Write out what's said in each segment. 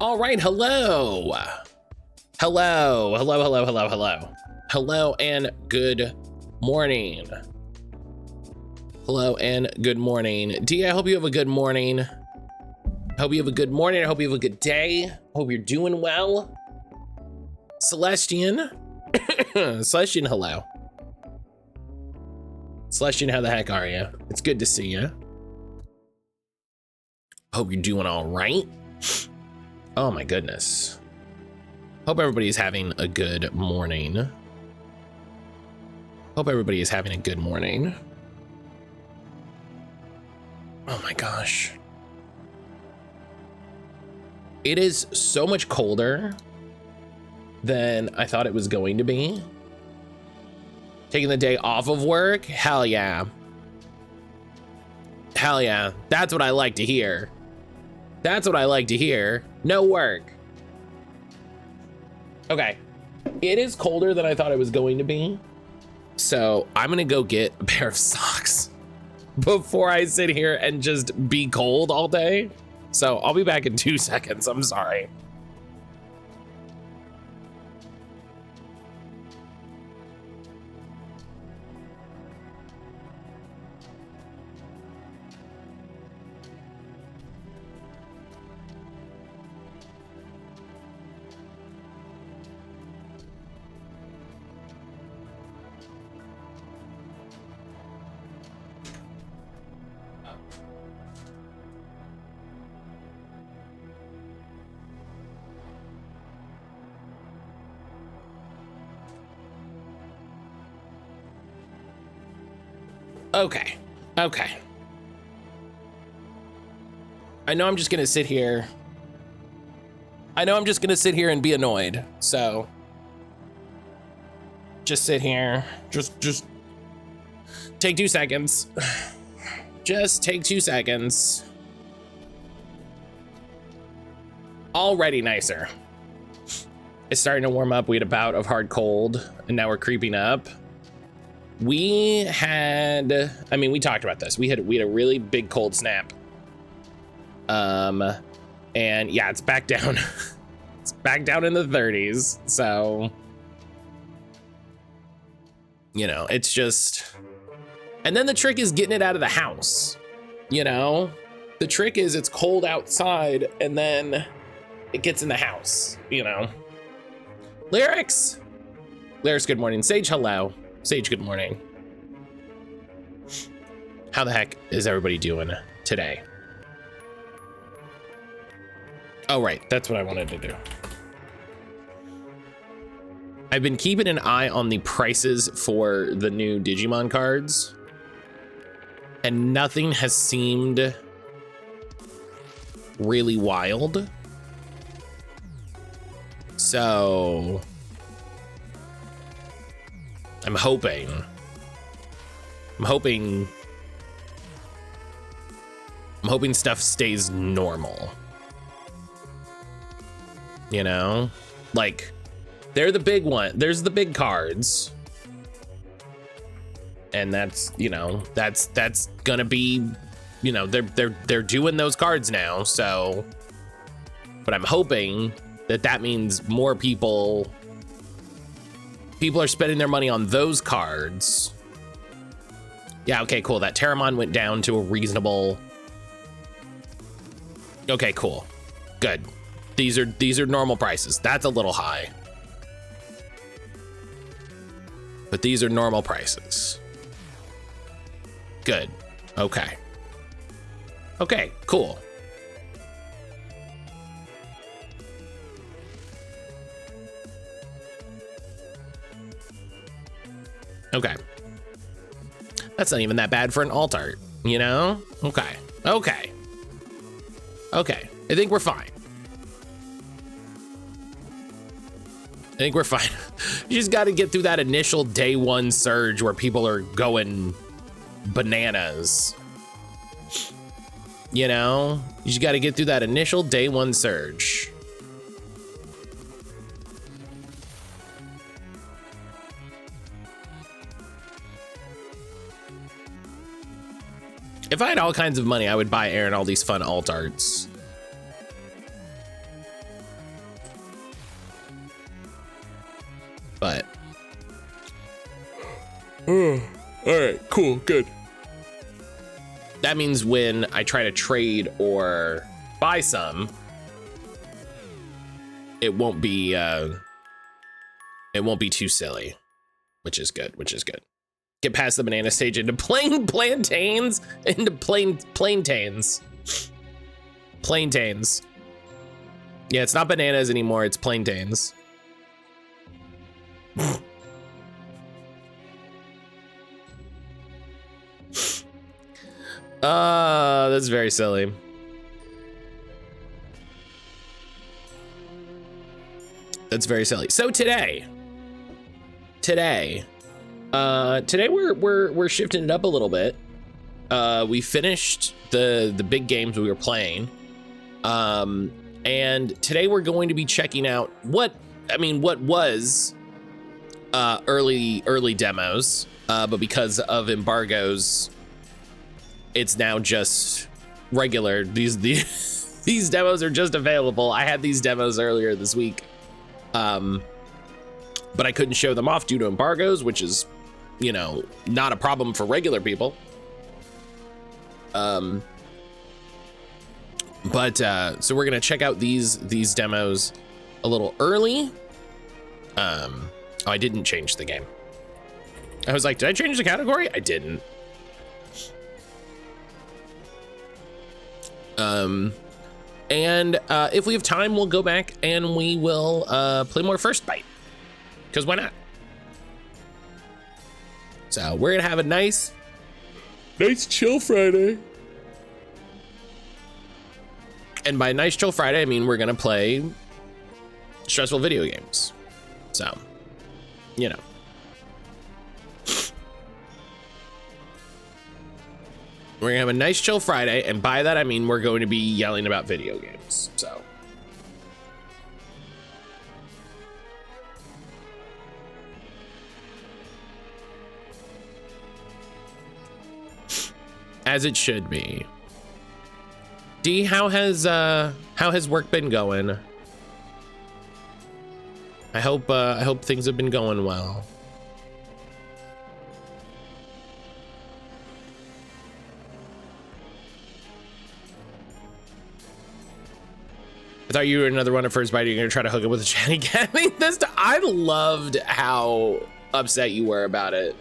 All right, hello. Hello, hello, hello, hello, hello. Hello and good morning. Hello and good morning. D, I hope you have a good morning. I hope you have a good morning. I hope you have a good day. Hope you're doing well. Celestian. Celestian, hello. Celestian, how the heck are you? It's good to see you. Hope you're doing all right. Oh my goodness. Hope everybody's having a good morning. Hope everybody is having a good morning. Oh my gosh. It is so much colder than I thought it was going to be. Taking the day off of work? Hell yeah. Hell yeah. That's what I like to hear. That's what I like to hear. No work. Okay. It is colder than I thought it was going to be. So I'm gonna go get a pair of socks before I sit here and just be cold all day. So I'll be back in 2 seconds. I'm sorry. Okay. Okay. I know I'm just gonna sit here. I know I'm just gonna sit here and be annoyed. So just sit here. Just take 2 seconds. Just take 2 seconds. Already nicer. It's starting to warm up. We had a bout of hard cold and now we're creeping up. We had, I mean, we talked about this. We had a really big cold snap. And yeah, it's back down. It's back down in the 30s. So, you know, it's just, and then the trick is getting it out of the house. You know, the trick is it's cold outside and then it gets in the house, you know. Lyrics, good morning. Sage, hello. Sage, good morning. How the heck is everybody doing today? Oh, right, that's what I wanted to do. I've been keeping an eye on the prices for the new Digimon cards, and nothing has seemed really wild. So I'm hoping stuff stays normal. You know, like they're the big one. There's the big cards. And that's, you know, that's gonna be, you know, they're doing those cards now. So, but I'm hoping that means more people are spending their money on those cards. Yeah, okay, cool. That Terramon went down to a reasonable. Okay, cool. Good. These are normal prices. That's a little high. But these are normal prices. Good. Okay. Okay, cool. Okay. That's not even that bad for an alt art, you know? Okay. Okay. Okay. I think we're fine. I think we're fine. You just got to get through that initial day one surge where people are going bananas. You know? You just got to get through that initial day one surge. If I had all kinds of money, I would buy Aaron all these fun alt arts. but all right, cool, good. That means when I try to trade or buy some, it won't be too silly, which is good, Get past the banana stage into plain plantains, into plaintains. Plaintains. Yeah, it's not bananas anymore, it's plaintains. That's very silly. That's very silly. So today we're shifting it up a little bit. We finished the big games we were playing. And today we're going to be checking out what was early demos, but because of embargoes, it's now just regular. These demos are just available. I had these demos earlier this week, but I couldn't show them off due to embargoes, which is, you know, not a problem for regular people. So we're gonna check out these demos a little early. Oh, I didn't change the game. I was like, did I change the category? I didn't. And if we have time, we'll go back and we will play more First Bite, because why not? So we're gonna have a nice chill Friday. And by nice chill Friday, I mean we're gonna play stressful video games. So, you know. We're gonna have a nice chill Friday, and by that I mean we're going to be yelling about video games. So. As it should be. D, how has work been going? I hope things have been going well. I thought you were another one at First Bite. You're gonna try to hook up with a chatty cat. I loved how upset you were about it.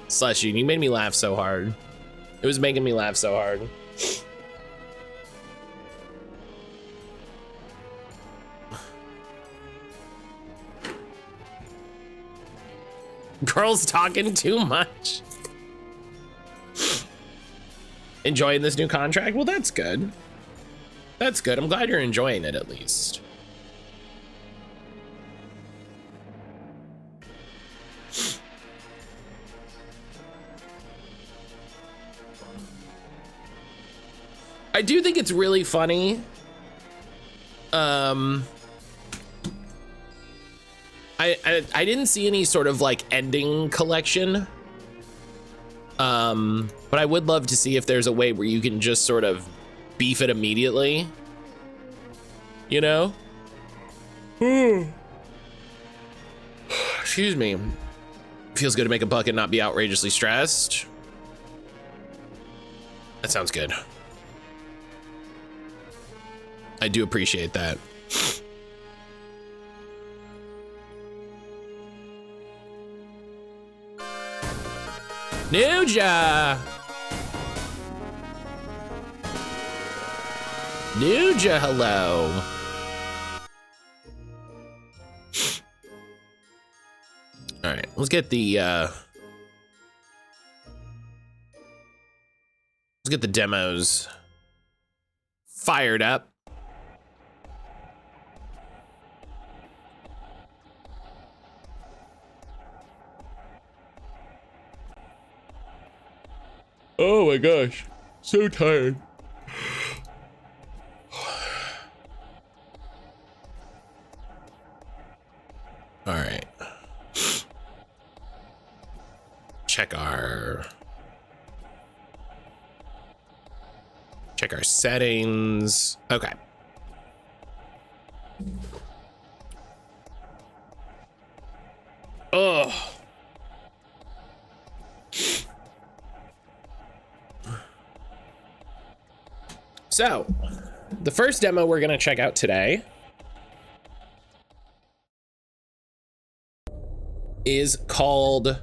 Slushy, you made me laugh so hard. It was making me laugh so hard. Girls talking too much. Enjoying this new contract? Well, that's good. That's good. I'm glad you're enjoying it at least. I do think it's really funny. I didn't see any sort of like ending collection. But I would love to see if there's a way where you can just sort of beef it immediately. You know? Excuse me. Feels good to make a buck and not be outrageously stressed. That sounds good. I do appreciate that. Nuja! Nuja, hello. All right, let's get the demos fired up. Oh my gosh, so tired. All right. Check our settings. Okay. So, the first demo we're going to check out today is called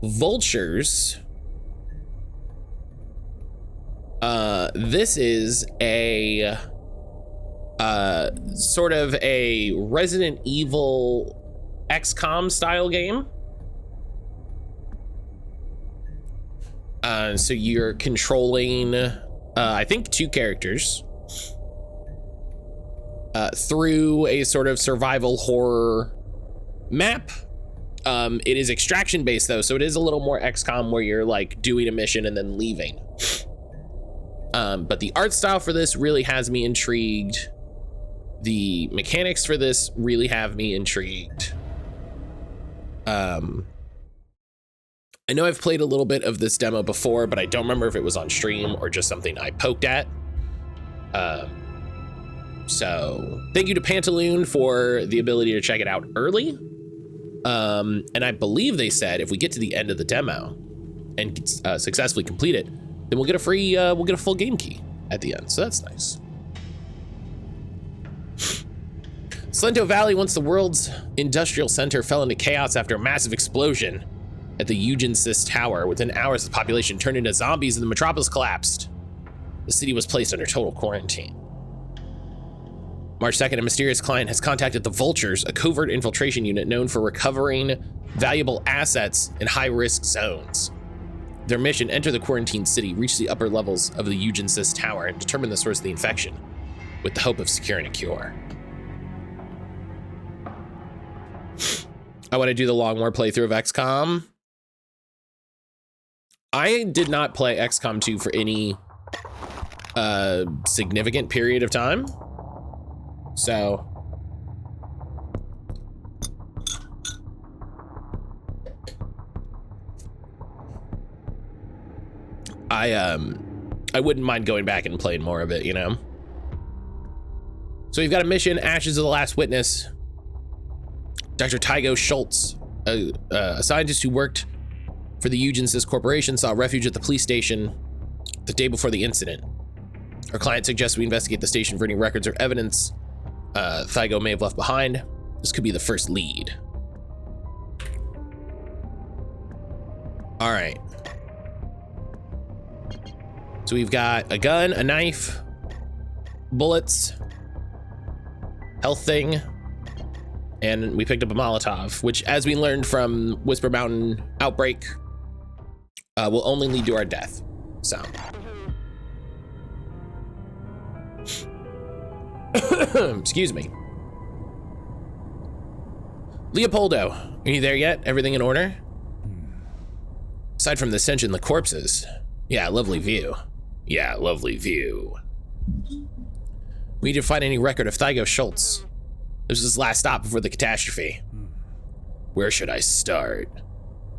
Vultures. This is a sort of a Resident Evil XCOM style game. So you're controlling, I think, 2 characters through a sort of survival horror map. It is extraction based though, so it is a little more XCOM where you're like doing a mission and then leaving. But the art style for this really has me intrigued. The mechanics for this really have me intrigued. I know I've played a little bit of this demo before, but I don't remember if it was on stream or just something I poked at. So thank you to Pantaloon for the ability to check it out early. And I believe they said if we get to the end of the demo and successfully complete it, then we'll get a free, we'll get a full game key at the end. So that's nice. Slento Valley, once the world's industrial center, fell into chaos after a massive explosion at the Eugenesis Tower. Within hours, the population turned into zombies and the metropolis collapsed. The city was placed under total quarantine. March 2nd, a mysterious client has contacted the Vultures, a covert infiltration unit known for recovering valuable assets in high-risk zones. Their mission: enter the quarantined city, reach the upper levels of the Eugenesis Tower, and determine the source of the infection, with the hope of securing a cure. I want to do the long war playthrough of XCOM. I did not play XCOM 2 for any significant period of time. So I wouldn't mind going back and playing more of it, you know. So we've got a mission, Ashes of the Last Witness. Dr. Tygo Schultz, a scientist who worked for the Eugenesis Corporation, saw refuge at the police station the day before the incident. Our client suggests we investigate the station for any records or evidence Tygo may have left behind. This could be the first lead. All right. So we've got a gun, a knife, bullets, health thing, and we picked up a Molotov, which, as we learned from Whisper Mountain Outbreak, will only lead to our death. So. Excuse me. Leopoldo, are you there yet? Everything in order? Aside from the stench and the corpses. Yeah, lovely view. Yeah, lovely view. We need to find any record of Tygo Schultz. This was his last stop before the catastrophe. Where should I start?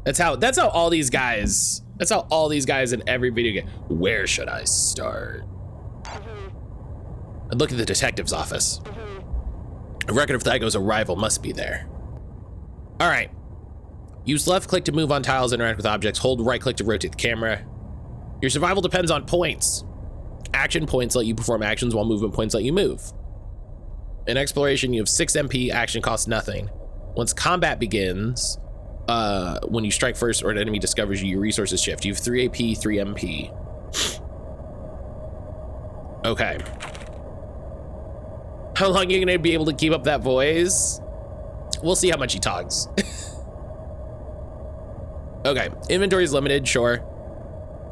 That's how all these guys, in every video game. Where should I start? I'd look at the detective's office. A record of Tygo's arrival must be there. All right. Use left click to move on tiles, interact with objects. Hold right click to rotate the camera. Your survival depends on points. Action points let you perform actions, while movement points let you move. In exploration, you have 6 MP, action costs nothing. Once combat begins, when you strike first or an enemy discovers you, your resources shift. You have 3 AP, 3 MP. Okay. How long are you gonna be able to keep up that voice? We'll see how much he talks. Okay, inventory is limited, sure.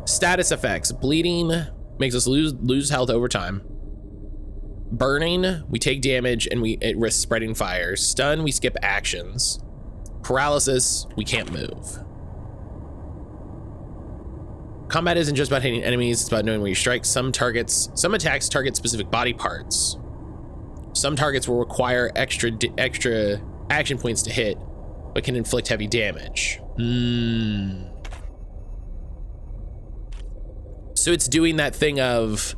Status effects: bleeding makes us lose health over time. Burning, we take damage and it risks spreading fire. Stun, we skip actions. Paralysis, we can't move. Combat isn't just about hitting enemies, it's about knowing where you strike. Some attacks target specific body parts. Some targets will require extra action points to hit, but can inflict heavy damage. So it's doing that thing of,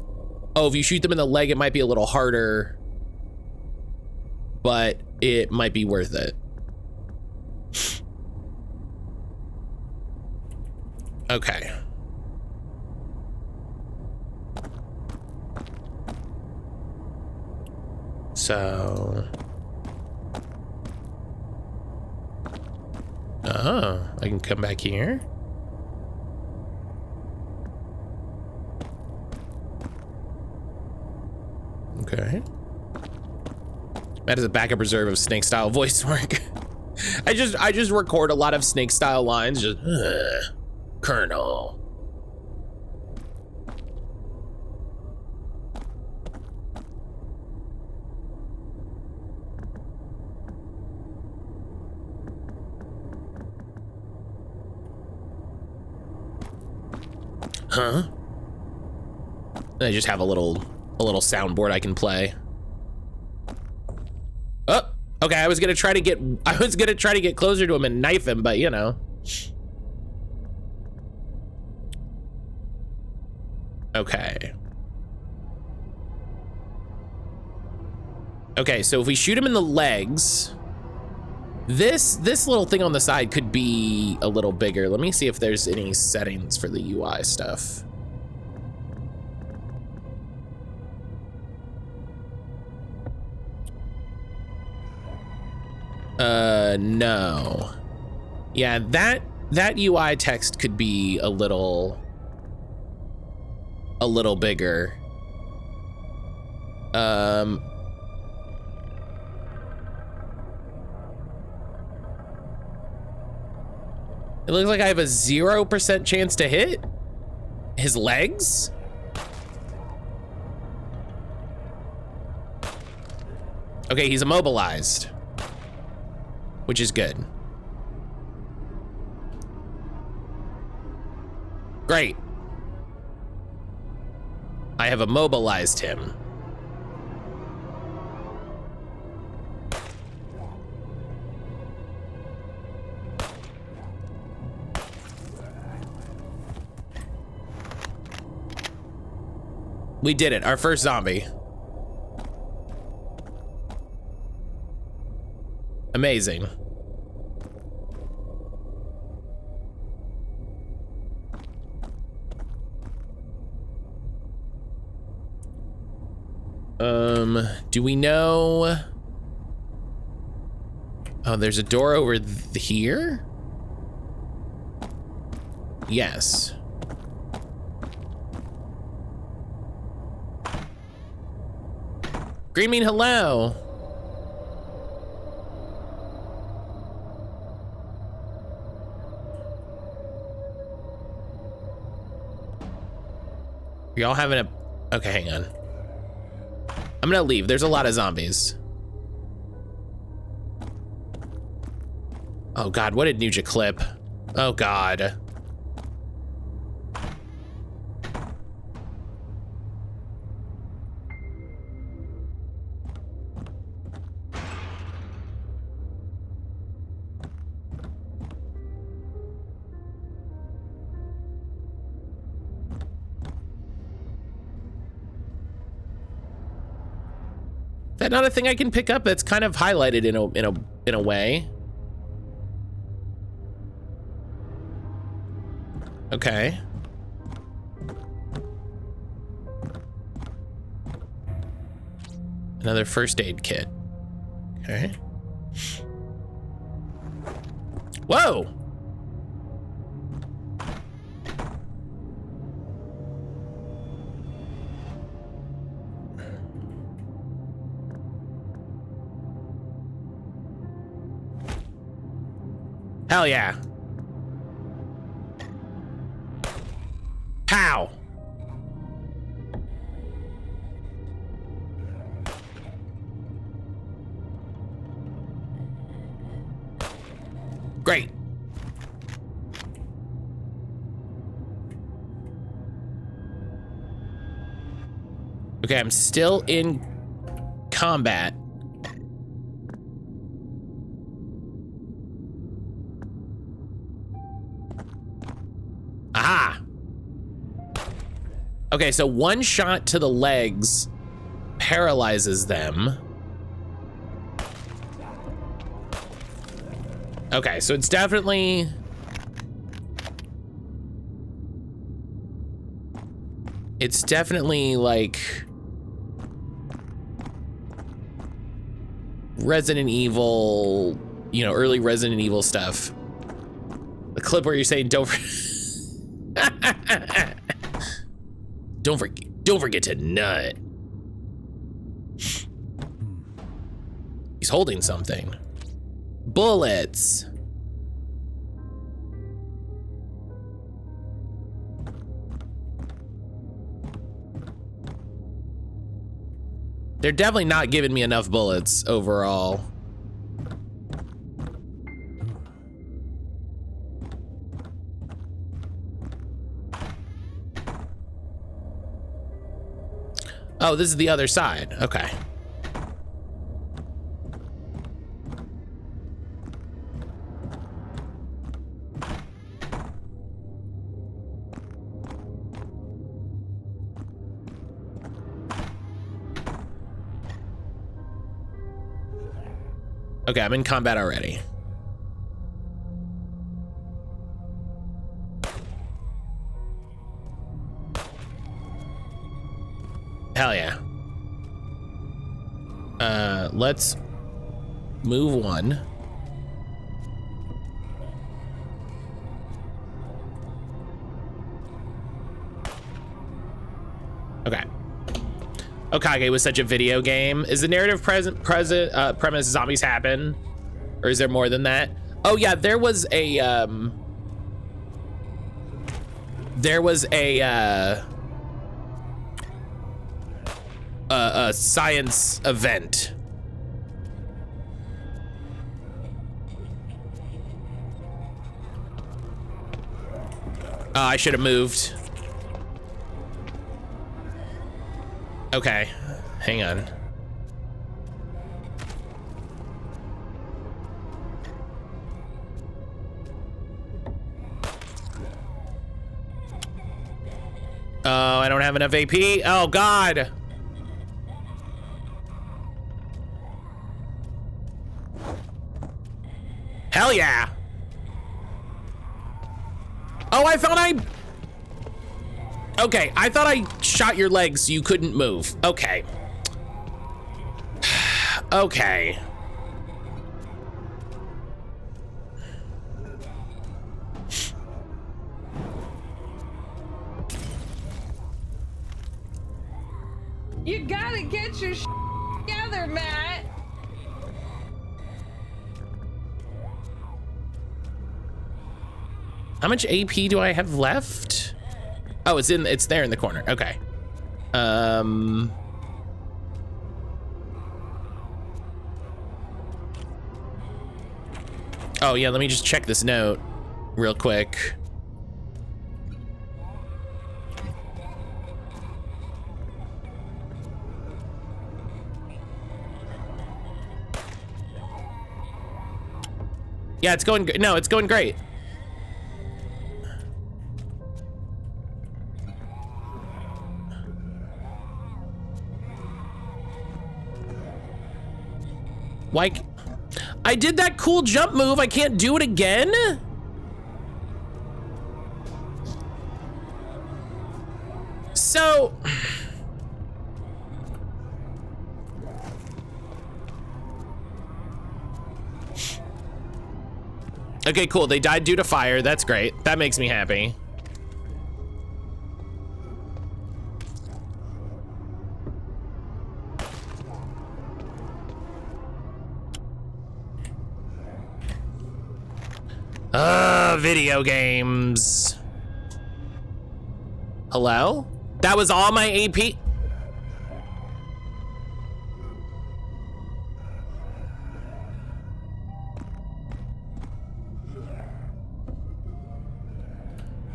oh, if you shoot them in the leg, it might be a little harder, but it might be worth it. Okay. So, oh, I can come back here. Okay. That is a backup reserve of snake style voice work. I just record a lot of snake style lines, just Colonel. Huh? I just have a little soundboard I can play. Oh, okay. I was gonna try to get closer to him and knife him, but you know. Okay. Okay, so if we shoot him in the legs, this little thing on the side could be a little bigger. Let me see if there's any settings for the UI stuff. No. Yeah, that UI text could be a little bigger. It looks like I have a 0% chance to hit his legs. Okay, he's immobilized, which is good. Great. I have immobilized him. We did it, our first zombie. Amazing. Do we know? Oh, there's a door over here? Yes. Green mean hello. Y'all having a... Okay, hang on. I'm gonna leave. There's a lot of zombies. Oh God, what did Nuja clip? Oh God. Is that not a thing I can pick up? That's kind of highlighted in a way. Okay. Another first aid kit. Okay. Whoa! Hell yeah. Pow. Great. Okay, I'm still in combat. Aha! Okay, so one shot to the legs paralyzes them. Okay, so it's definitely... It's definitely like... Resident Evil, you know, early Resident Evil stuff. The clip where you're saying don't forget to nut. He's holding something. Bullets. They're definitely not giving me enough bullets overall. Oh, this is the other side. Okay. Okay, I'm in combat already. Hell yeah. Let's move one. Okay. Okage was such a video game. Is the narrative premise zombies happen? Or is there more than that? Oh yeah, there was a science event. I should have moved. Okay, hang on. Oh, I don't have enough AP. Oh God. Hell yeah. Oh, okay, I thought I shot your legs so you couldn't move. Okay. Okay. You gotta get your together, Matt. How much AP do I have left? Oh, it's there in the corner. Okay. Oh yeah, let me just check this note real quick. Yeah, it's going, no, it's going great. Like, I did that cool jump move. I can't do it again? So... Okay, cool. They died due to fire. That's great. That makes me happy. Video games. Hello? That was all my AP?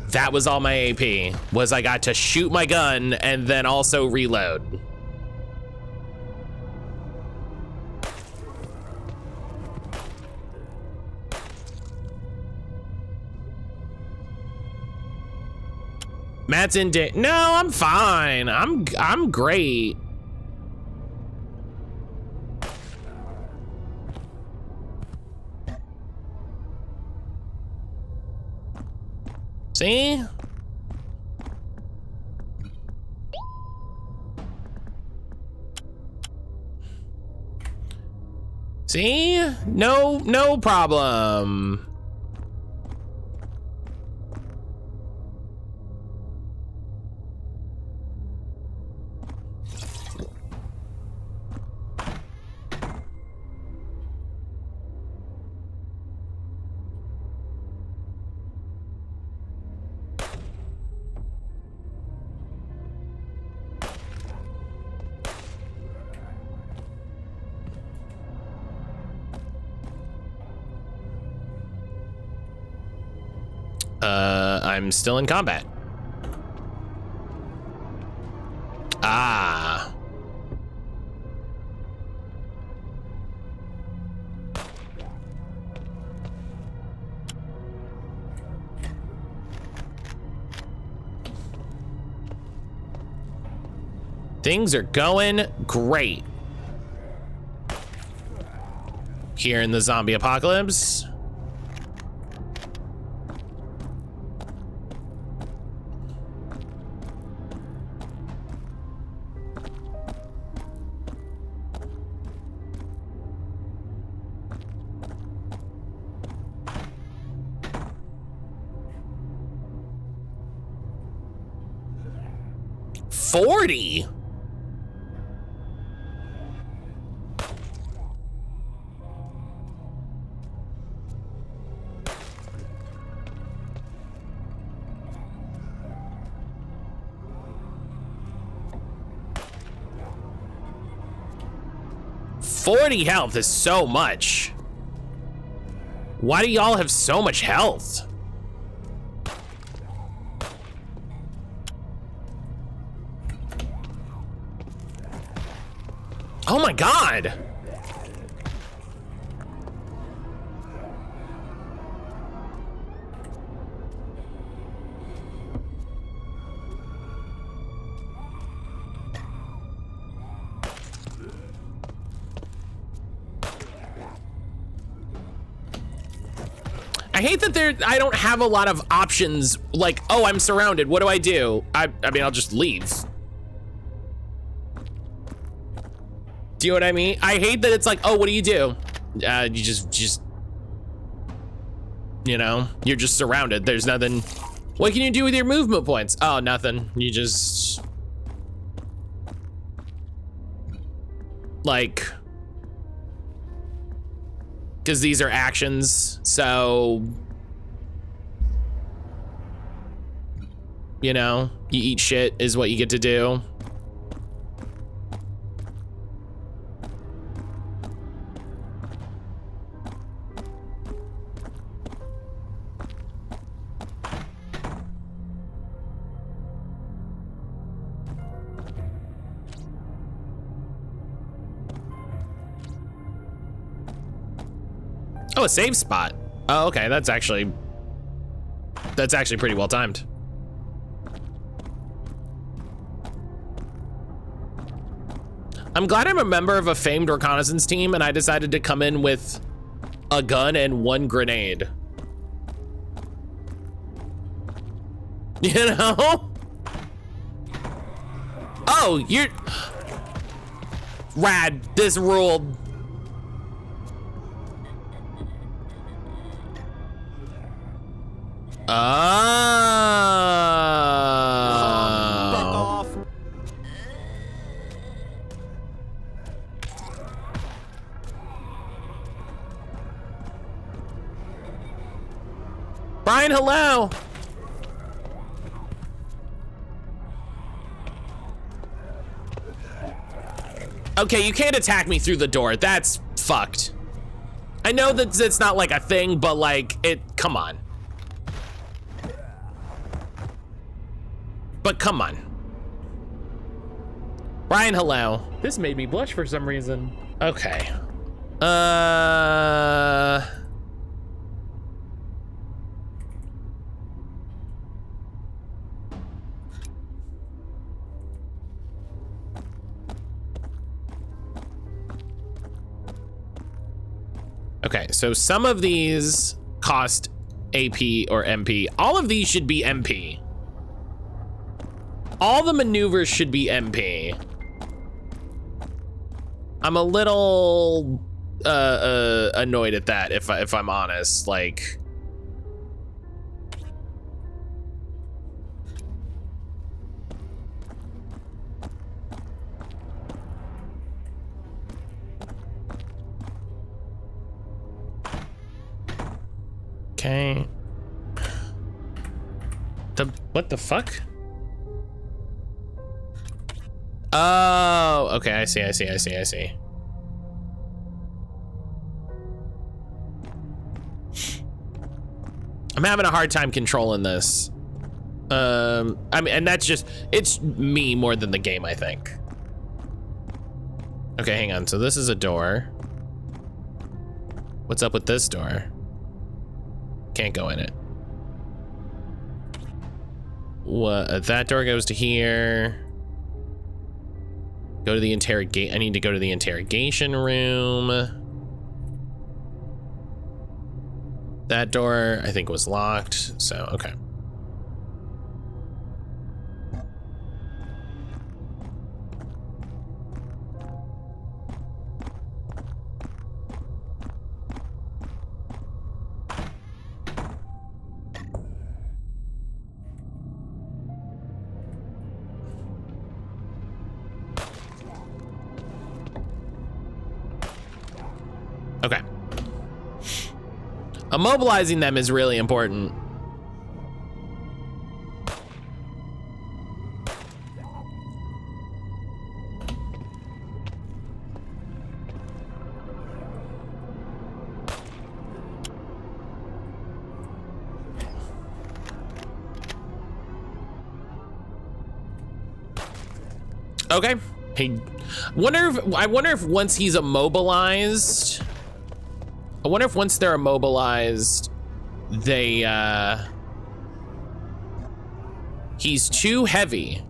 That was all my AP, was I got to shoot my gun and then also reload. Matt's in no, I'm fine. I'm great. See? See? No problem. I'm still in combat. Ah. Things are going great here in the zombie apocalypse. $40? $40 health is so much. Why do y'all have so much health? Oh my God. I hate that I don't have a lot of options. Like, oh, I'm surrounded. What do I do? I mean, I'll just leave. Do you know what I mean? I hate that it's like, oh, what do? You just, you know, you're just surrounded. There's nothing. What can you do with your movement points? Oh, nothing. You just, like, because these are actions, so, you know, you eat shit is what you get to do. Oh, a save spot. Oh, okay, that's actually pretty well timed. I'm glad I'm a member of a famed reconnaissance team and I decided to come in with a gun and 1 grenade. You know? Oh, you're rad. This ruled. Oh. Brian, hello. Okay, you can't attack me through the door. That's fucked. I know that it's not like a thing, but like come on. But come on. Brian, hello. This made me blush for some reason. Okay. Okay, so some of these cost AP or MP. All of these should be MP. All the maneuvers should be MP. I'm a little annoyed at that, if I'm honest. Like, okay. What the fuck? Oh, okay, I see. I'm having a hard time controlling this. I mean, and that's just, it's me more than the game, I think. Okay, hang on. So this is a door. What's up with this door? Can't go in it. What? That door goes to here. Go to the interrogate. I need to go to the interrogation room. That door, I think, was locked. So, okay. Okay. Immobilizing them is really important. Okay. Hey, I wonder if once he's immobilized, I wonder if once they're immobilized, they, he's too heavy.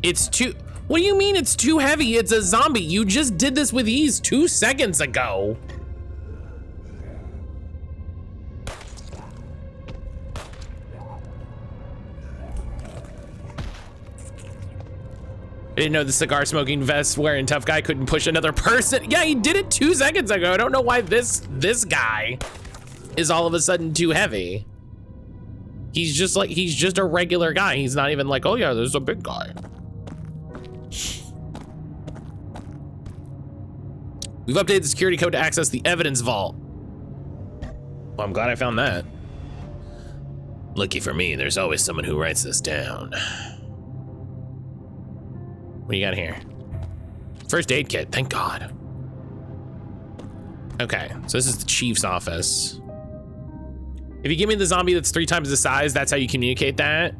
It's too, what do you mean it's too heavy? It's a zombie. You just did this with ease 2 seconds ago. I didn't know the cigar smoking vest wearing tough guy couldn't push another person. Yeah, he did it 2 seconds ago. I don't know why this guy is all of a sudden too heavy. He's just like, he's just a regular guy. He's not even like, oh yeah, there's a big guy. We've updated the security code to access the evidence vault. Well, I'm glad I found that. Lucky for me, there's always someone who writes this down. What do you got here? First aid kit, thank God. Okay, so this is the chief's office. If you give me the zombie that's 3 times the size, that's how you communicate that?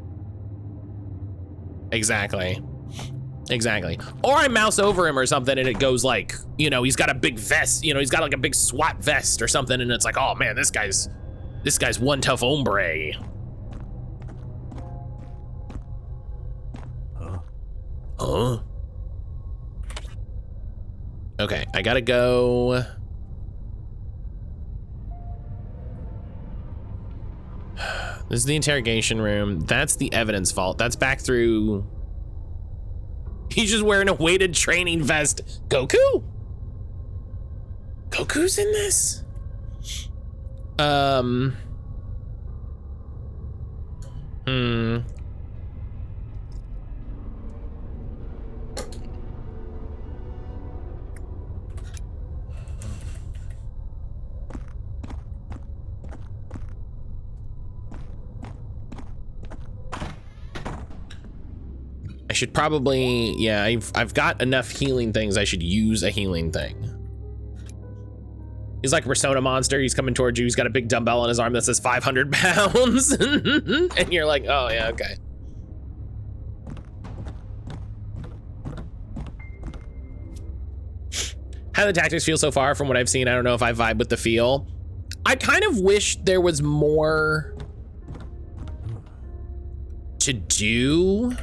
Exactly. Exactly. Or I mouse over him or something and it goes like, you know, he's got a big vest, you know, he's got like a big SWAT vest or something and it's like, oh man, this guy's one tough hombre. Huh? Okay, I gotta go. This is the interrogation room. That's the evidence vault. That's back through. He's just wearing a weighted training vest. Goku? Goku's in this? I should probably, yeah, I've got enough healing things. I should use a healing thing. He's like a Persona monster. He's coming towards you. He's got a big dumbbell on his arm that says 500 pounds. And you're like, oh yeah, okay. How the tactics feel so far from what I've seen. I don't know if I vibe with the feel. I kind of wish there was more to do.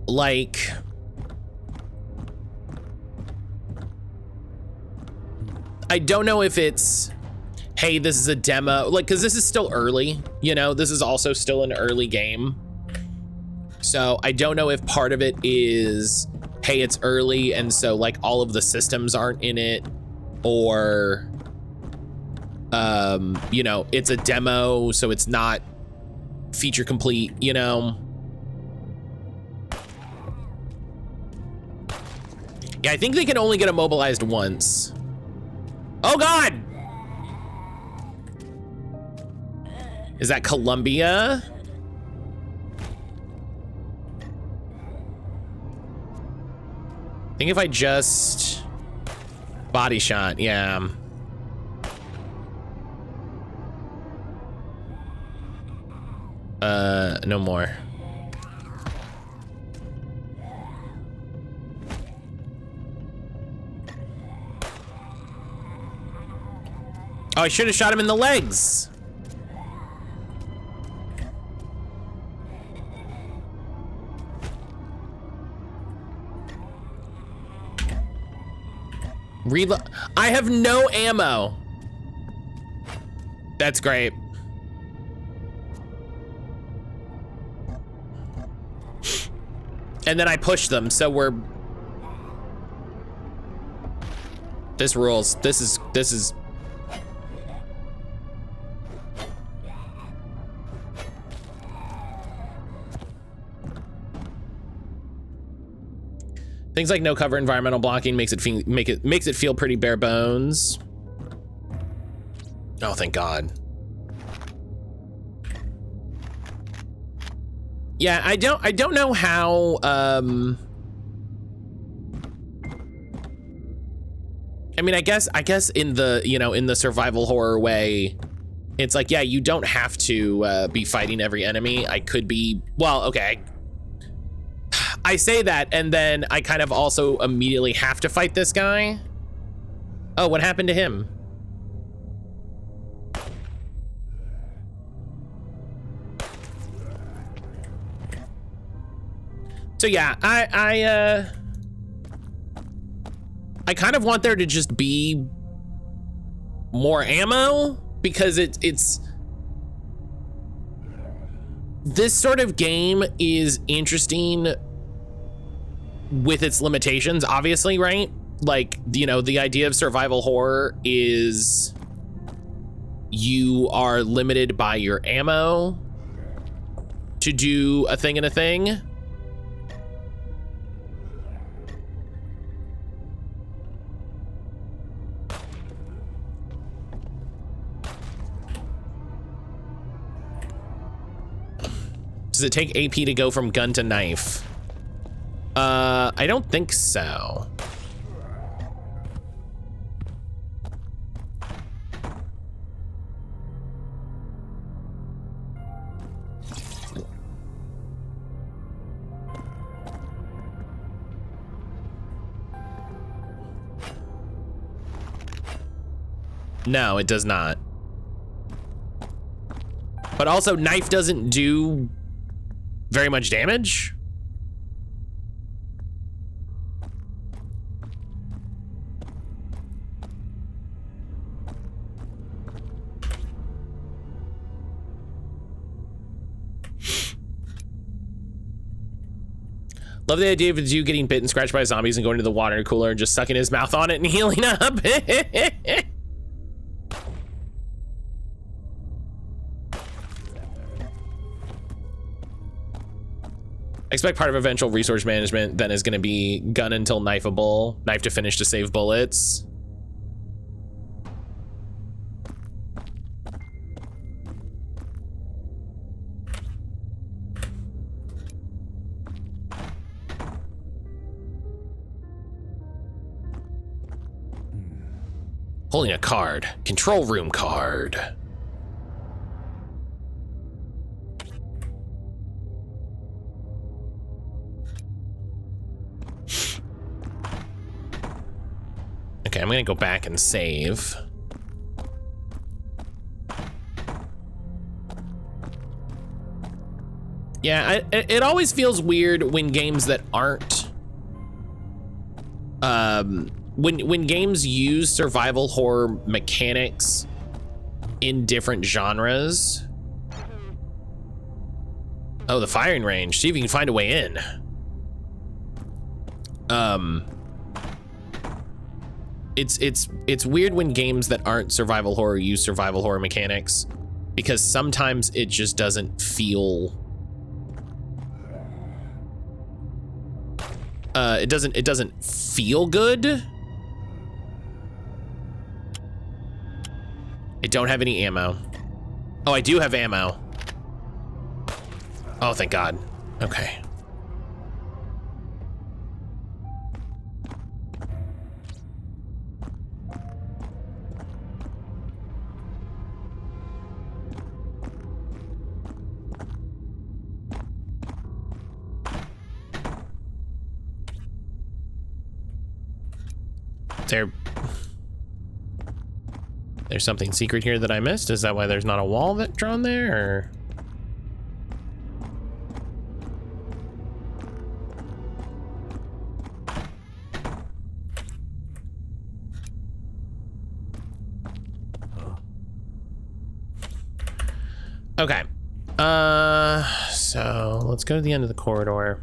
Like, I don't know if it's, hey, this is a demo, like, because this is still early, you know, this is also still an early game. So I don't know if part of it is, hey, it's early, and so like all of the systems aren't in it, or, you know, it's a demo, so it's not feature complete, you know? Yeah, I think they can only get immobilized once. Oh God! Is that Columbia? I think if I just body shot, yeah. No more. Oh, I should have shot him in the legs. Reload. I have no ammo. That's great. And then I push them, so we're... This rules. This is... Things like no cover environmental blocking makes it feel pretty bare bones. Oh, thank God. Yeah, I don't know how I mean, I guess in the, you know, in the survival horror way, it's like, yeah, you don't have to be fighting every enemy. I could be, well, okay. I say that, and then I kind of also immediately have to fight this guy. Oh, what happened to him? So yeah, I kind of want there to just be more ammo, because it's this sort of game is interesting with its limitations, obviously, right? Like, you know, the idea of survival horror is you are limited by your ammo to do a thing and a thing. Does it take AP to go from gun to knife? I don't think so. No, it does not. But also, knife doesn't do very much damage. Love the idea of you getting bit and scratched by zombies and going to the water cooler and just sucking his mouth on it and healing up. I expect part of eventual resource management then is going to be gun until knifeable, knife to finish to save bullets. Holding a card, control room card. Okay, I'm gonna go back and save. Yeah, it always feels weird when games that aren't when games use survival horror mechanics in different genres. Oh, the firing range. See if you can find a way in. It's weird when games that aren't survival horror use survival horror mechanics, because sometimes it just doesn't feel it doesn't feel good. I don't have any ammo. Oh, I do have ammo. Oh, thank God. Okay. There's something secret here that I missed? Is that why there's not a wall that drawn there, or? Okay. So let's go to the end of the corridor.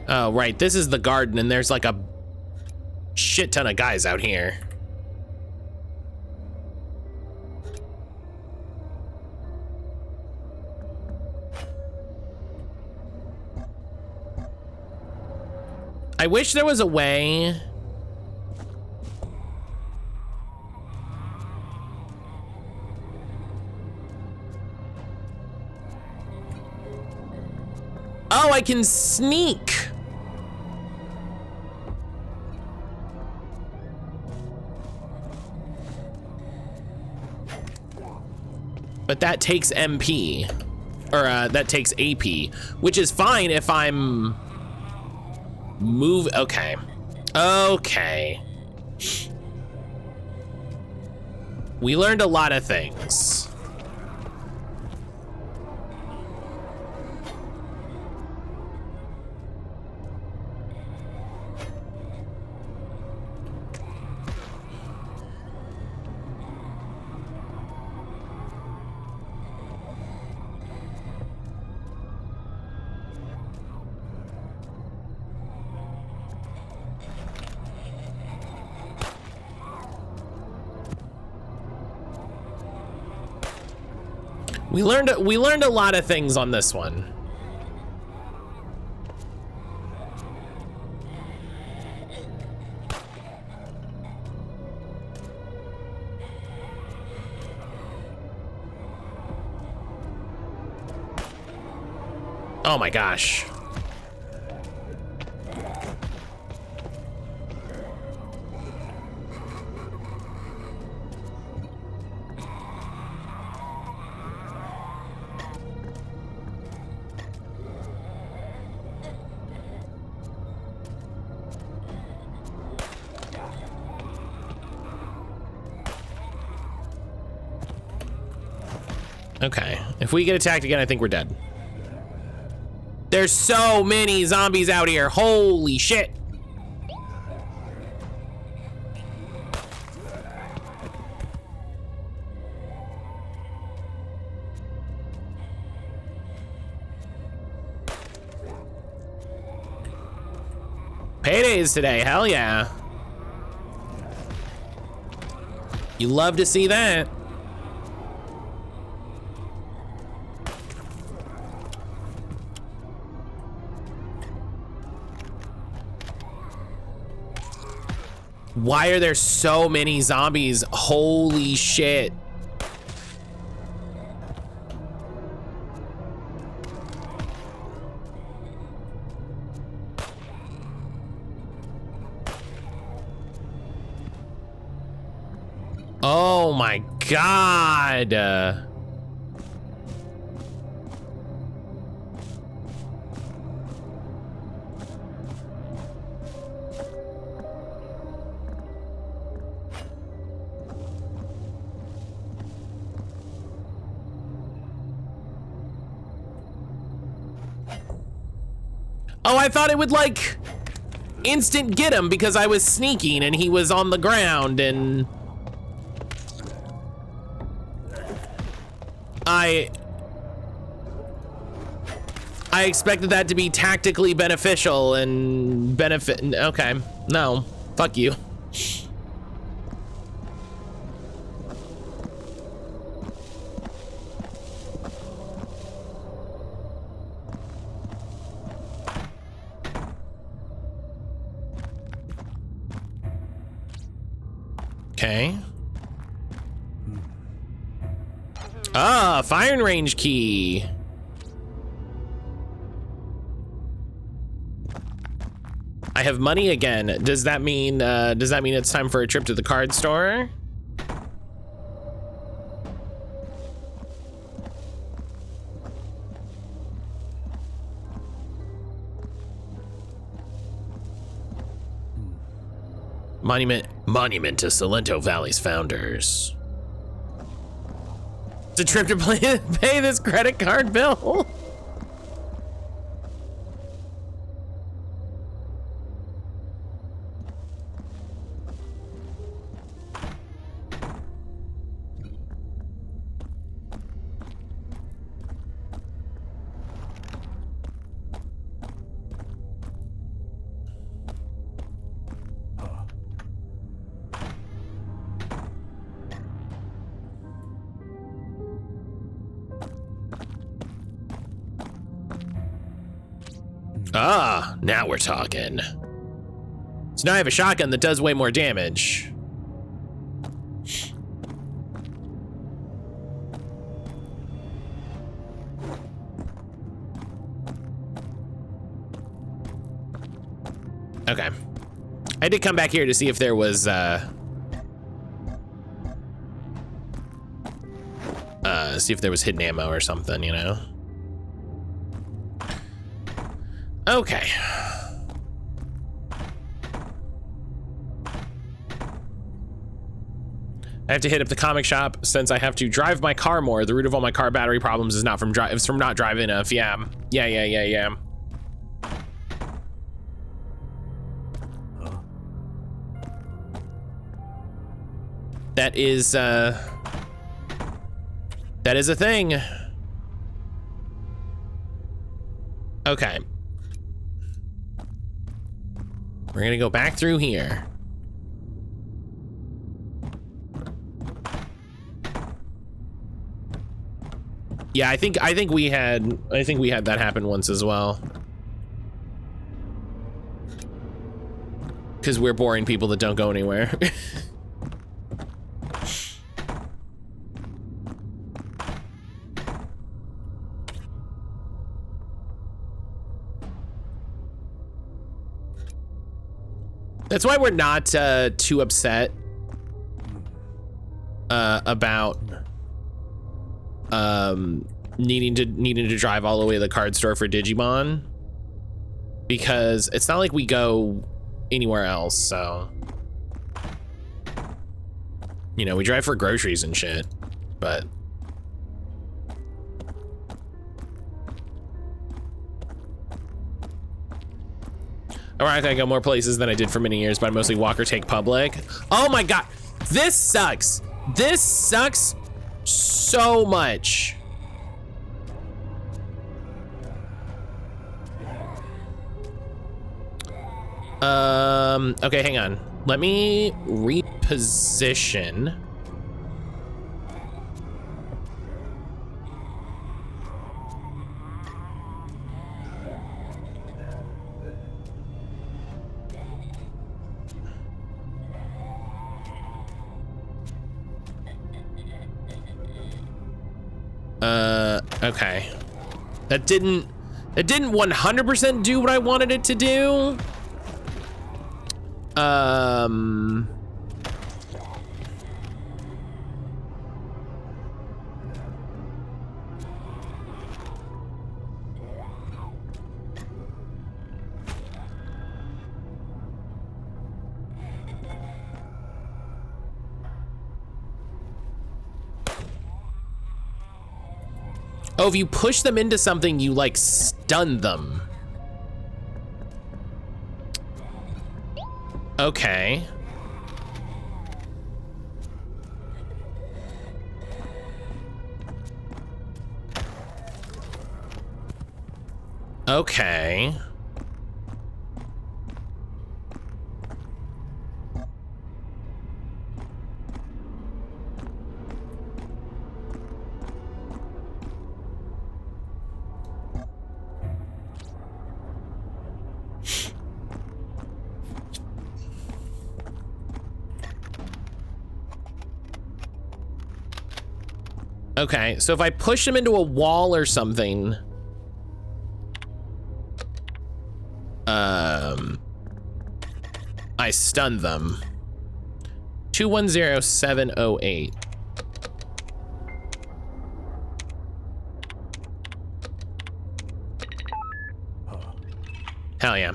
Oh, right. This is the garden, and there's like a shit ton of guys out here. I wish there was a way. Oh, I can sneak. But that takes MP, or that takes AP, which is fine if I'm okay. Okay. We learned a lot of things. We learned a lot of things on this one. Oh my gosh. Okay, if we get attacked again, I think we're dead. There's so many zombies out here. Holy shit. Paydays today, hell yeah. You love to see that. Why are there so many zombies? Holy shit. Oh my God. Oh, I thought it would like instant get him because I was sneaking and he was on the ground and I expected that to be tactically beneficial and benefit. Okay, no, fuck you. Okay. Ah, firing range key. I have money again. Does that mean it's time for a trip to the card store? Monument to Salento Valley's founders. It's a trip to pay this credit card bill. Ah, now we're talking. So now I have a shotgun that does way more damage. Okay. I did come back here to see if there was see if there was hidden ammo or something, you know? Okay. I have to hit up the comic shop since I have to drive my car more. The root of all my car battery problems is not from it's from not driving enough. Yeah. That is a thing. Okay. We're gonna go back through here. Yeah, I think we had that happen once as well. Because we're boring people that don't go anywhere. That's why we're not too upset about needing to drive all the way to the card store for Digimon, because it's not like we go anywhere else. So, you know, we drive for groceries and shit, but. Alright, I go more places than I did for many years, but I mostly walk or take public. Oh my god, this sucks. This sucks so much. Okay, hang on. Let me reposition. Okay. That didn't 100% do what I wanted it to do. Oh, if you push them into something, you like stun them. Okay. Okay. Okay, so if I push them into a wall or something, I stun them. 210708. Hell yeah.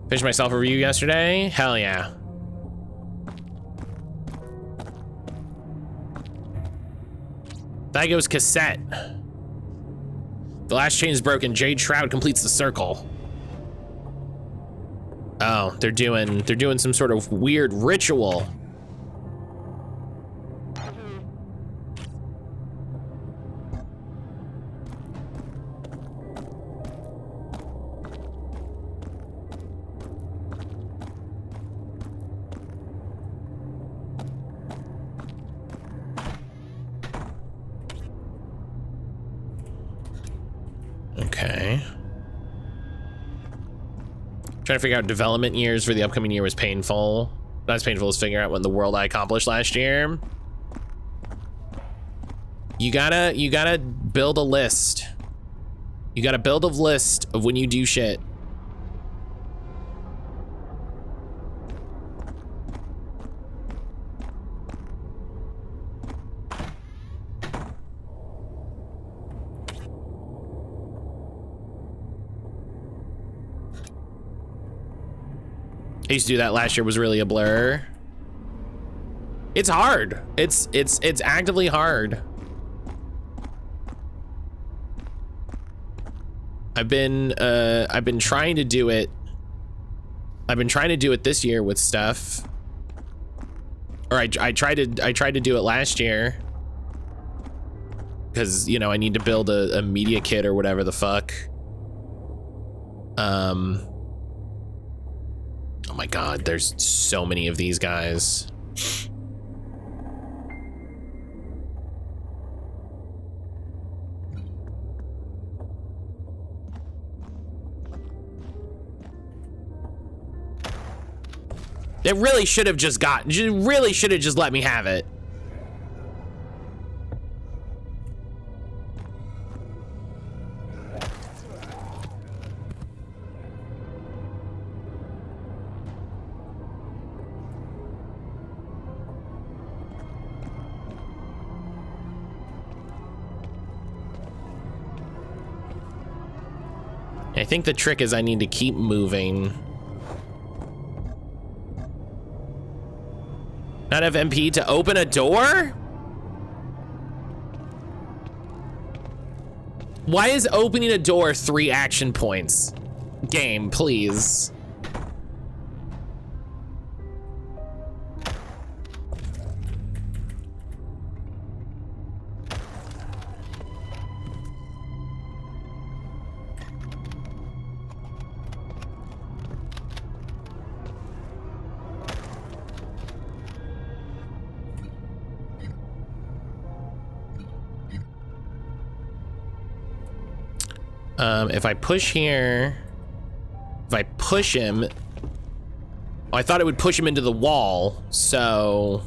Finished myself a review yesterday. Hell yeah. That goes cassette. The last chain is broken. Jade Shroud completes the circle. Oh, they're doing some sort of weird ritual. Okay. Trying to figure out development years for the upcoming year was painful. Not as painful as figuring out what in the world I accomplished last year. You gotta build a list. You gotta build a list of when you do shit. I used to do that last year, was really a blur. It's hard. It's actively hard. I've been trying to do it. I've been trying to do it this year with stuff. Or I tried to do it last year. Cause you know, I need to build a media kit or whatever the fuck. Oh my God, there's so many of these guys. It really should have just let me have it. I think the trick is I need to keep moving. Not have MP to open a door? Why is opening a door 3 action points? Game, please. If I push here, if I push him, oh, I thought it would push him into the wall, so.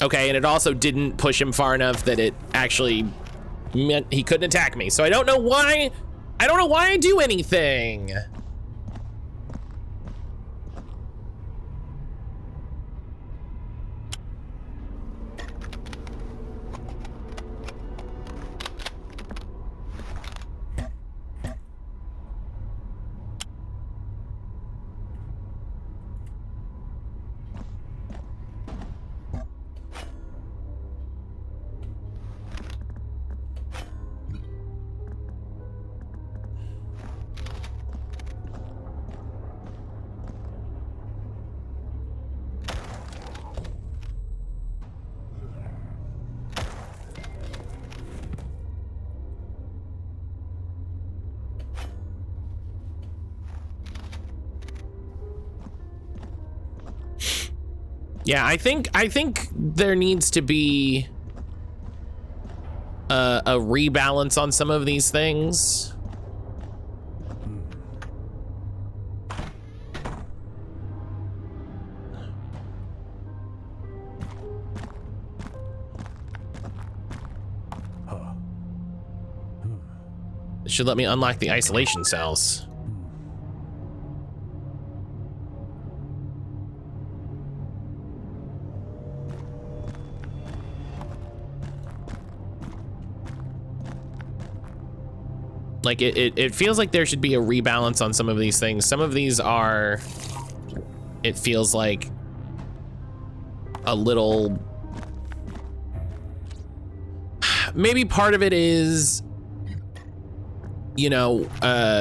Okay, and it also didn't push him far enough that it actually meant he couldn't attack me. So I don't know why I do anything. Yeah, I think there needs to be a rebalance on some of these things. It should let me unlock the isolation cells. Like it feels like there should be a rebalance on some of these things. Some of these are, it feels like a little, maybe part of it is, you know,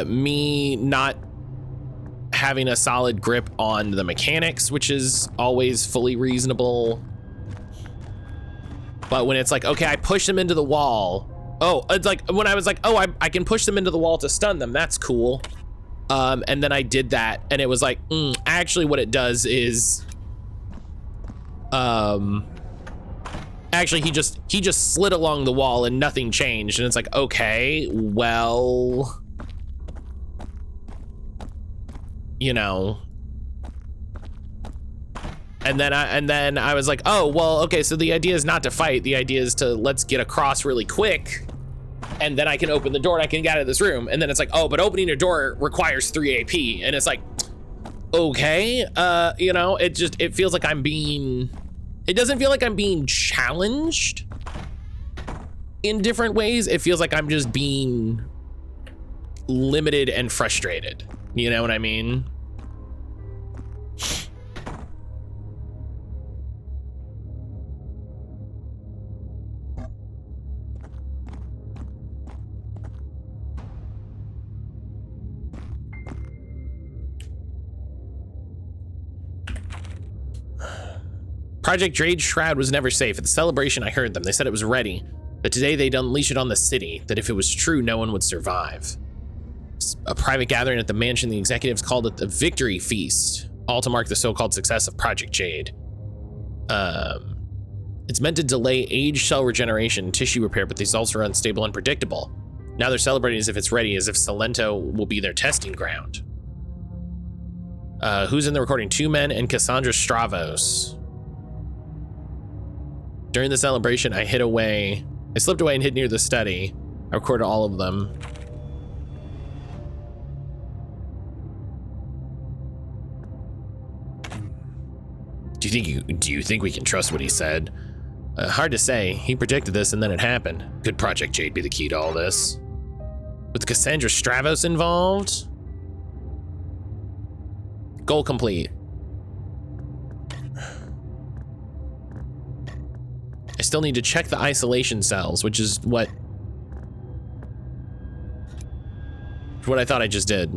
me not having a solid grip on the mechanics, which is always fully reasonable. But when it's like, okay, I push them into the wall. Oh, it's like when I was like, oh, I can push them into the wall to stun them. That's cool. And then I did that and it was like, actually what it does is, actually he just slid along the wall and nothing changed. And it's like, okay, well, you know. And then I was like, oh, well, okay, so the idea is not to fight. The idea is to let's get across really quick. And then I can open the door and I can get out of this room. And then it's like, oh, but opening a door requires 3 AP. And it's like, okay, you know, it feels like it doesn't feel like I'm being challenged in different ways. It feels like I'm just being limited and frustrated. You know what I mean? Project Jade Shroud was never safe. At the celebration, I heard them. They said it was ready, but today they'd unleash it on the city, that if it was true, no one would survive. A private gathering at the mansion, the executives called it the Victory Feast, all to mark the so-called success of Project Jade. It's meant to delay age cell regeneration and tissue repair, but the results are unstable and unpredictable. Now they're celebrating as if it's ready, as if Salento will be their testing ground. Who's in the recording? 2 men and Cassandra Stravos. During the celebration, I slipped away and hid near the study. I recorded all of them. Do you think we can trust what he said? Hard to say. He predicted this and then it happened. Could Project Jade be the key to all this? With Cassandra Stravos involved? Goal complete. I still need to check the isolation cells, which is what I thought I just did.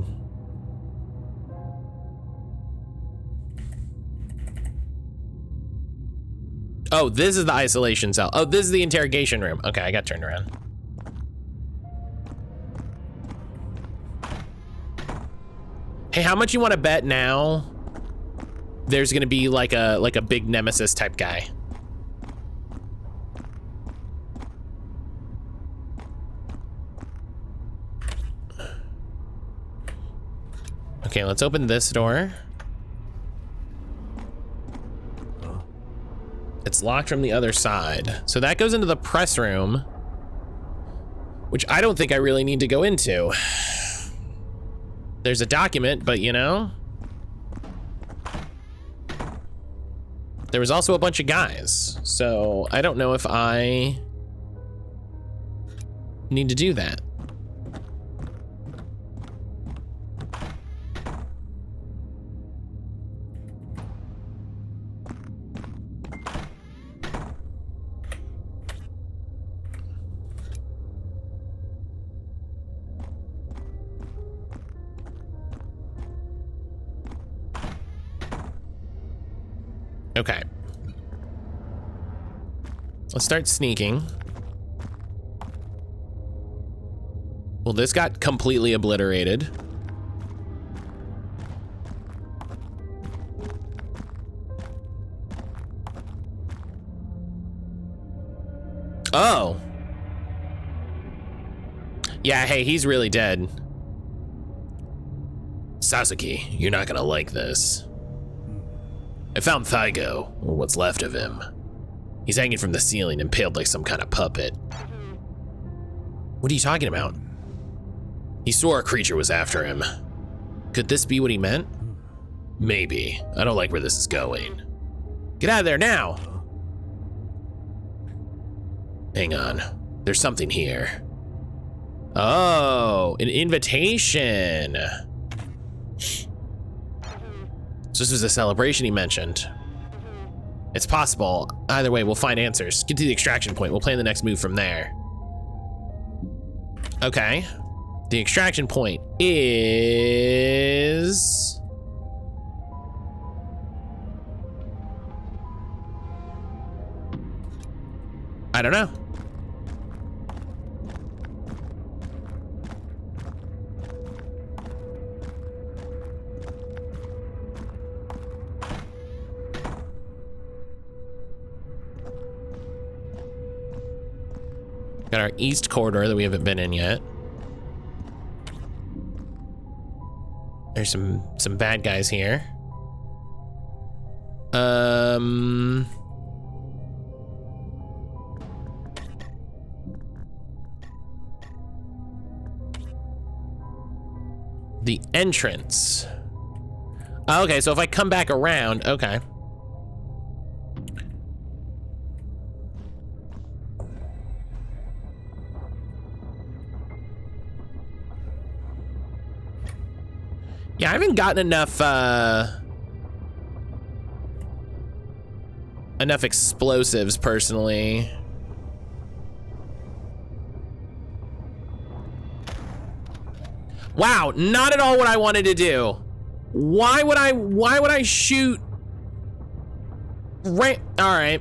Oh, this is the isolation cell. Oh, this is the interrogation room. Okay, I got turned around. Hey, how much you want to bet now there's gonna be like a big nemesis type guy? Okay, let's open this door. It's locked from the other side. So that goes into the press room, which I don't think I really need to go into. There's a document, but you know, there was also a bunch of guys. So I don't know if I need to do that. Okay. Let's start sneaking. Well, this got completely obliterated. Oh. Yeah, hey, he's really dead. Sasuke, you're not gonna like this. I found Thygo, or what's left of him. He's hanging from the ceiling, impaled like some kind of puppet. What are you talking about? He swore a creature was after him. Could this be what he meant? Maybe. I don't like where this is going. Get out of there now! Hang on. There's something here. Oh, an invitation. So this was a celebration he mentioned. It's possible. Either way, we'll find answers. Get to the extraction point. We'll plan the next move from there. Okay. The extraction point is... I don't know. Got our east corridor that we haven't been in yet. There's some bad guys here. The entrance. Okay, so if I come back around, okay. Yeah, I haven't gotten enough explosives personally. Wow, not at all what I wanted to do. Why would I shoot right? All right.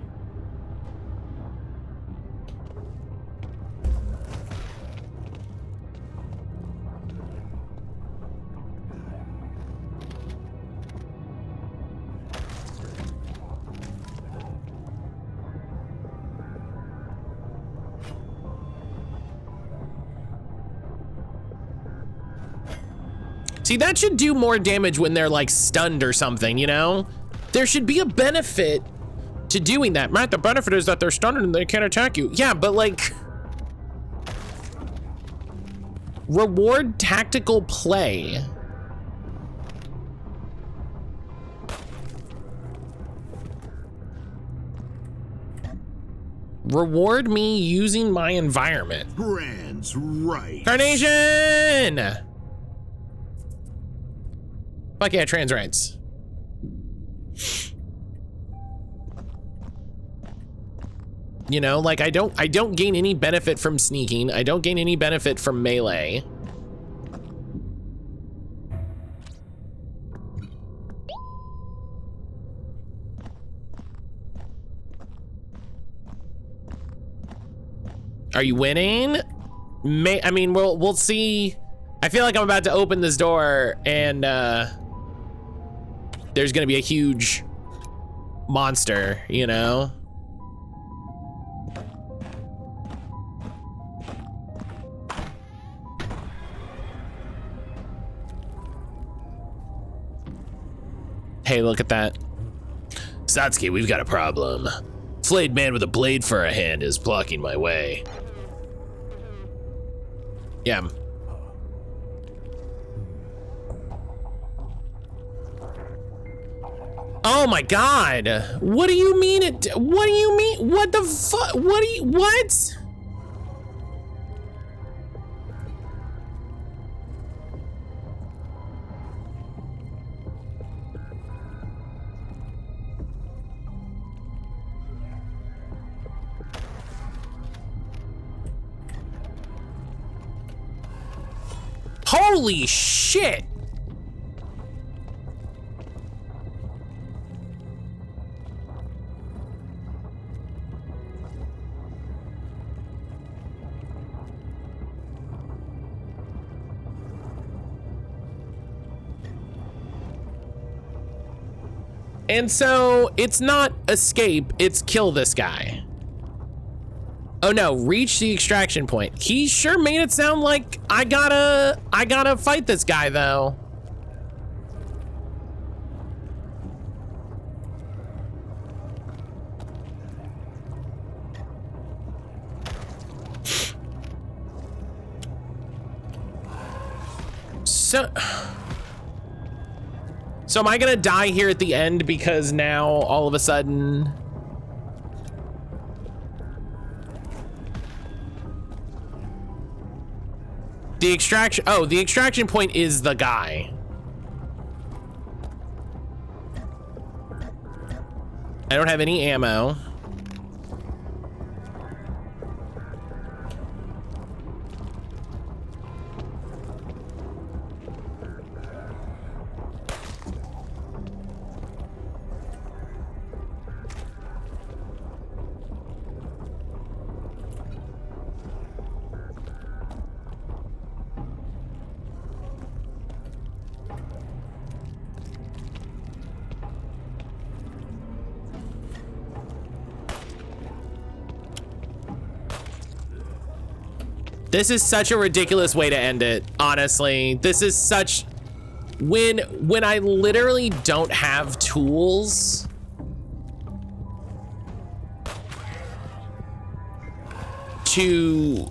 See, that should do more damage when they're like stunned or something, you know? There should be a benefit to doing that. Right, the benefit is that they're stunned and they can't attack you. Yeah, but like... Reward tactical play. Reward me using my environment. Trans right. Carnation! Fuck yeah, trans rights. You know, like I don't gain any benefit from sneaking. I don't gain any benefit from melee. Are you winning? I mean, we'll see. I feel like I'm about to open this door and there's gonna be a huge monster, you know? Hey, look at that. Satsuki, we've got a problem. Flayed man with a blade for a hand is blocking my way. Yeah. Oh my God. What do you mean what do you mean? What the fuck? What? Holy shit. And so it's not escape, it's kill this guy. Oh no, reach the extraction point. He sure made it sound like I gotta fight this guy though. So am I gonna die here at the end because now all of a sudden the extraction point is the guy. I don't have any ammo. This is such a ridiculous way to end it, honestly. This is such... When I literally don't have tools... to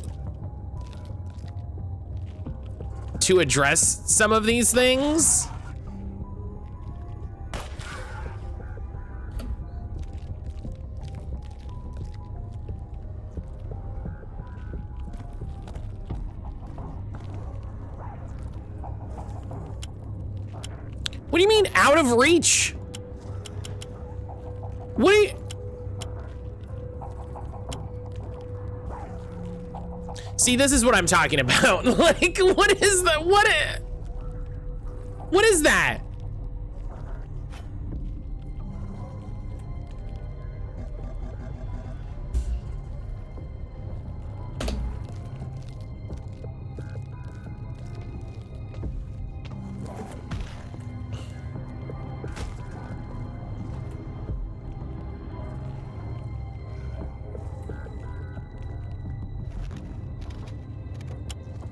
address some of these things... What do you mean out of reach? What do you... See, this is what I'm talking about. Like, what is that? What is that?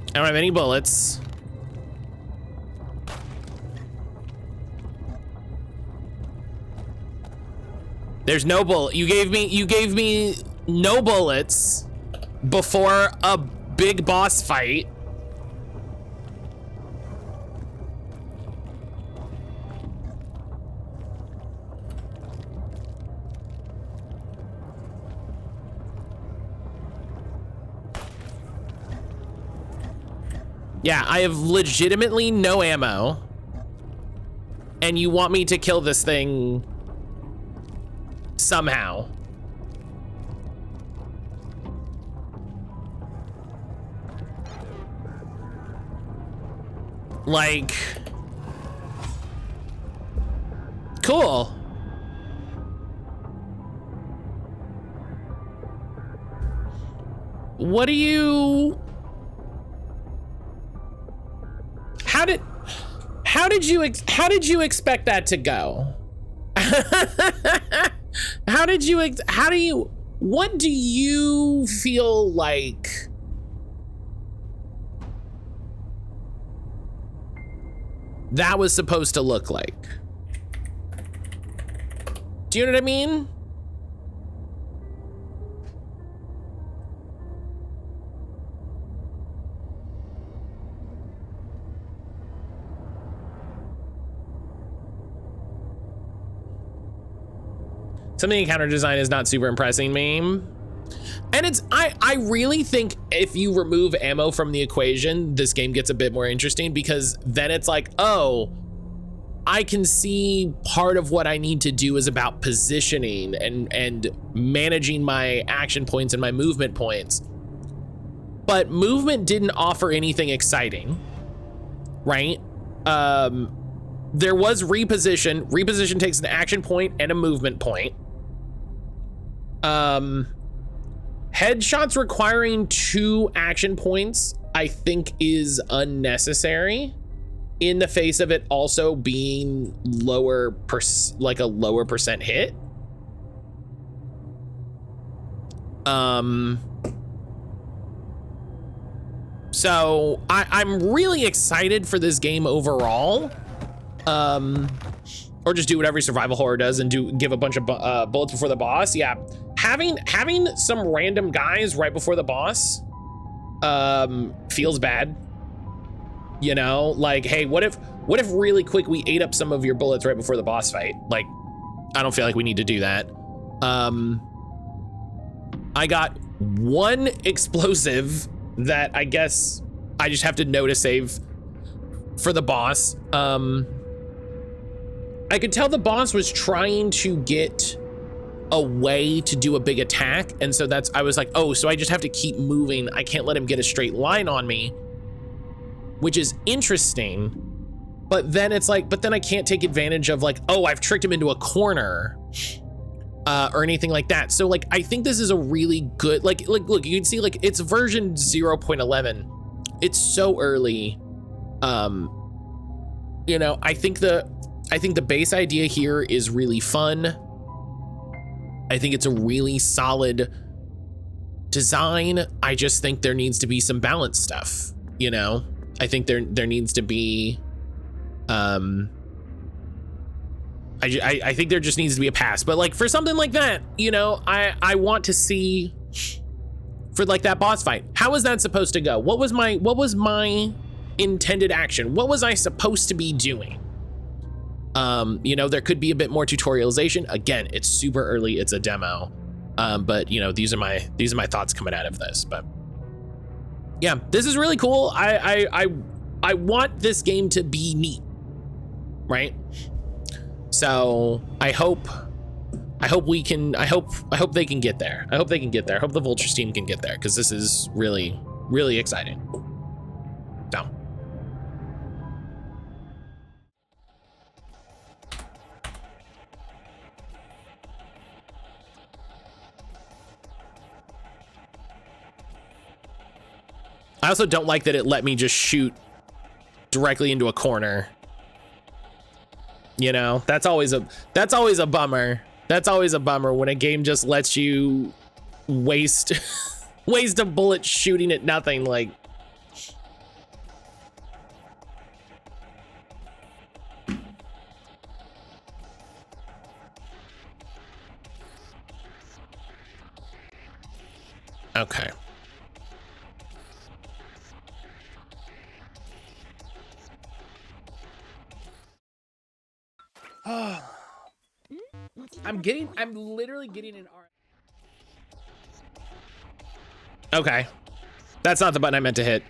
I don't have any bullets. There's no bullet. You gave me no bullets before a big boss fight. Yeah, I have legitimately no ammo. And you want me to kill this thing somehow. Like, cool. What do you... How did you expect that to go? What do you feel like that was supposed to look like? Do you know what I mean? Something in counter design is not super impressing me. And it's, I really think if you remove ammo from the equation, this game gets a bit more interesting, because then it's like, oh, I can see part of what I need to do is about positioning and managing my action points and my movement points. But movement didn't offer anything exciting, right? There was reposition. Reposition takes an action point and a movement point. Headshots requiring 2 action points, I think, is unnecessary in the face of it also being like a lower percent hit. So I'm really excited for this game overall. Or just do what every survival horror does and give a bunch of bullets before the boss. Yeah, having some random guys right before the boss feels bad. You know, like, hey, what if really quick we ate up some of your bullets right before the boss fight? Like, I don't feel like we need to do that. I got one explosive that I guess I just have to know to save for the boss. I could tell the boss was trying to get a way to do a big attack. And so I was like, oh, so I just have to keep moving. I can't let him get a straight line on me, which is interesting. But then it's like, but then I can't take advantage of like, oh, I've tricked him into a corner or anything like that. So like, I think this is a really good, like, look, you can see like it's version 0.11. It's so early. You know, I think the base idea here is really fun. I think it's a really solid design. I just think there needs to be some balance stuff, you know? I think there needs to be, I think there just needs to be a pass, but like for something like that, you know, I want to see for like that boss fight. How is that supposed to go? What was my intended action? What was I supposed to be doing? You know, there could be a bit more tutorialization. Again, it's super early, it's a demo. But you know, these are my thoughts coming out of this. But yeah, this is really cool. I want this game to be neat, right? So I hope they can get there. I hope the Vultures team can get there, because this is really, really exciting. So. I also don't like that it let me just shoot directly into a corner. You know, that's always a bummer. That's always a bummer when a game just lets you waste a bullet shooting at nothing. Like, okay. I'm literally getting an R. Okay. That's not the button I meant to hit.